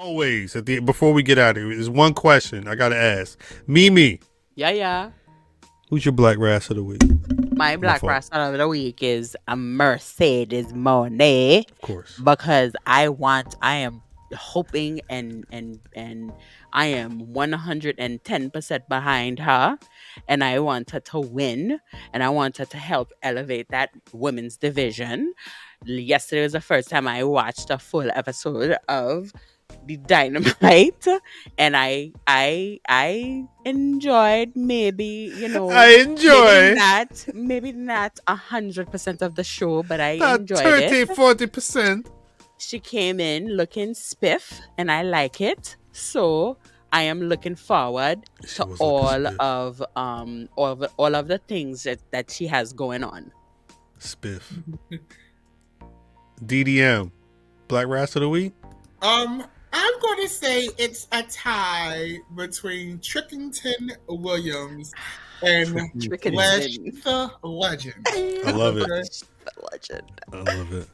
Always before we get out of here, there's one question I gotta ask. Mimi, Yeah. who's your Black Rass of the week? My Black Rassler of the week is a Mercedes Moné Of course. because I am hoping and I am 110% behind her, and I want her to win, and I want her to help elevate that women's division. Yesterday was the first time I watched a full episode of the Dynamite, and I enjoyed, maybe, I enjoy maybe not 100% of the show, but I that enjoyed it. 30-40%. She came in looking spiff, and I like it. So I am looking forward to all of the things that she has going on. Spiff. DDM, Black Rass of the week. I'm going to say it's a tie between Trickington Williams and Lash the Legend. I love it. The legend. I love it.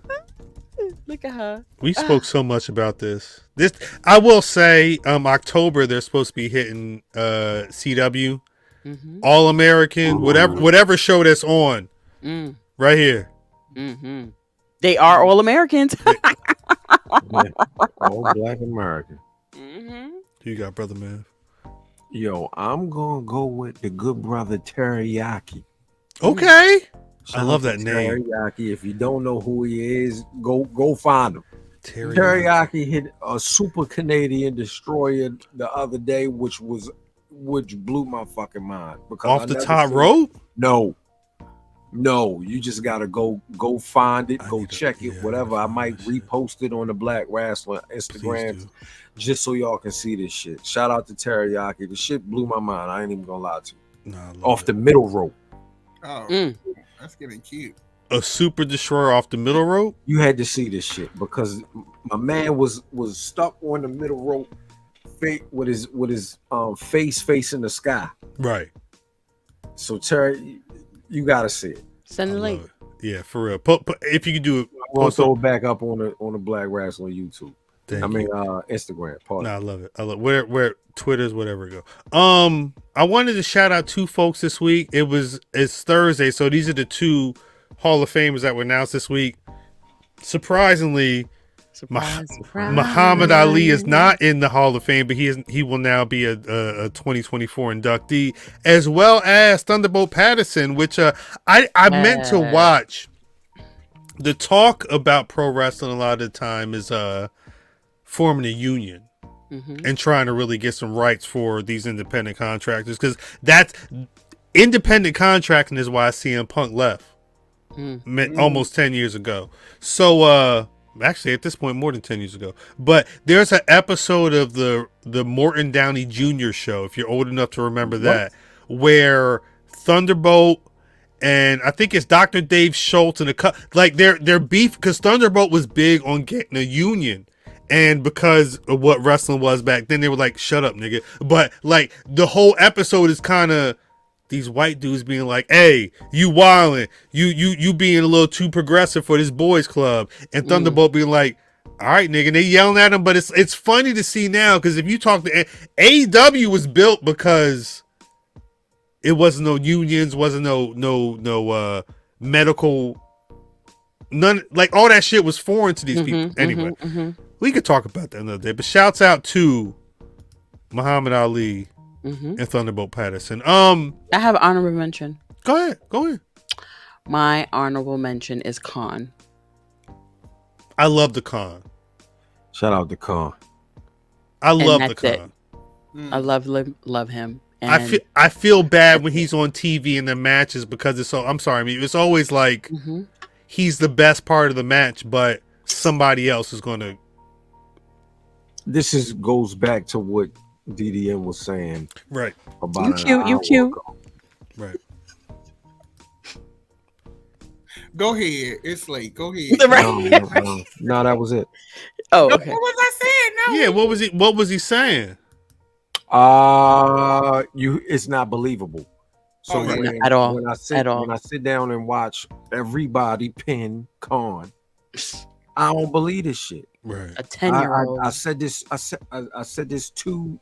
Look at her. We spoke so much about this. I will say, October they're supposed to be hitting CW, All American, whatever show that's on, right here. They are all Americans. All Black American. Who you got, brother man? Yo, I'm gonna go with the good brother Teriyaki. Okay. I love that name. Teriyaki. If you don't know who he is, go find him. Teriyaki hit a Super Canadian destroyer the other day, which blew my fucking mind. Because off the top rope? No, you just gotta go find it, go check it, whatever. I might repost it on the Black Rassler Instagram just so y'all can see this shit. Shout out to Teriyaki. The shit blew my mind. I ain't even gonna lie to you. Off the middle rope. Oh, that's getting cute. A super destroyer off the middle rope? You had to see this shit because my man was stuck on the middle rope with his face facing the sky. Right. So Terry, you gotta see it. Send the link. Yeah, for real. If you could do it, I'll throw it back up on the Black Rassler YouTube. Instagram. No, I love it. I love where Twitter's, whatever go. I wanted to shout out two folks this week. It's Thursday, so these are the two Hall of Famers that were announced this week. Surprisingly, Muhammad Ali is not in the Hall of Fame, but he will now be a 2024 inductee, as well as Thunderbolt Patterson, which I meant to watch. The talk about pro wrestling a lot of the time is forming a union and trying to really get some rights for these independent contractors, because that's independent contracting is why CM Punk left almost 10 years ago. So actually at this point more than 10 years ago, but there's an episode of the Morton Downey Jr. show, if you're old enough to remember that, where Thunderbolt and I think it's Dr. Dave Schultz and their beef, because Thunderbolt was big on getting a union. And because of what wrestling was back then, they were like, shut up, nigga. But like the whole episode is kind of these white dudes being like, hey, you wildin', you being a little too progressive for this boys club. And Thunderbolt being like, all right, nigga. And they yelling at him, but it's funny to see now, because if you talk to AEW was built because it wasn't no unions, wasn't no medical, none, like all that shit was foreign to these people. Anyway. We could talk about that another day, but shouts out to Muhammad Ali and Thunderbolt Patterson. I have honorable mention. Go ahead. My honorable mention is Khan. I love the Khan. Shout out to Khan. I love the Khan. I love him. And I feel bad when he's on TV in the matches, because it's so. I'm sorry, I mean, it's always like he's the best part of the match, but somebody else is going to. This goes back to what DDM was saying. Right. About you cute. Right. Go ahead. It's late. Go ahead. No, that was it. Oh, okay. What was I saying? No. Yeah, what was he saying? It's not believable. So at all. When I sit down and watch everybody pin Khan, I don't believe this shit. Right. A 10-year-old. I said this. I said this two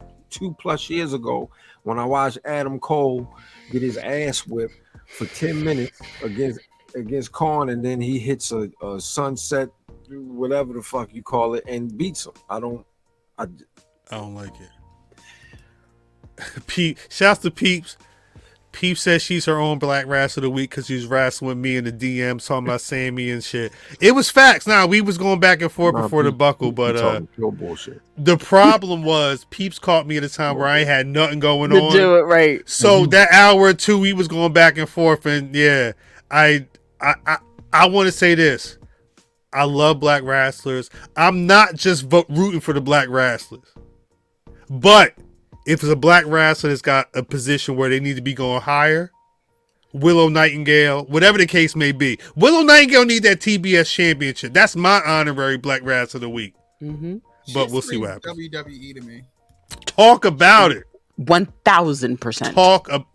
plus years ago when I watched Adam Cole get his ass whipped for 10 minutes against Khan, and then he hits a sunset, whatever the fuck you call it, and beats him. I don't like it. Shouts to Peeps. Peeps says she's her own Black Rassler of the week because she's wrestling with me in the DMs talking about Sammy and shit. It was facts. Nah, we was going back and forth before the buckle, but pure bullshit. The problem was Peeps caught me at a time where I ain't had nothing going on. Do it right. So that hour or two, we was going back and forth, and yeah, I want to say this. I love Black Rasslers. I'm not just rooting for the Black Rasslers, but if it's a Black Rassler that's got a position where they need to be going higher, Willow Nightingale, whatever the case may be, Willow Nightingale need that TBS championship. That's my honorary Black Rassler of the week. Mm-hmm. But we'll see what happens. WWE to me. Talk about it. 1000%. Talk about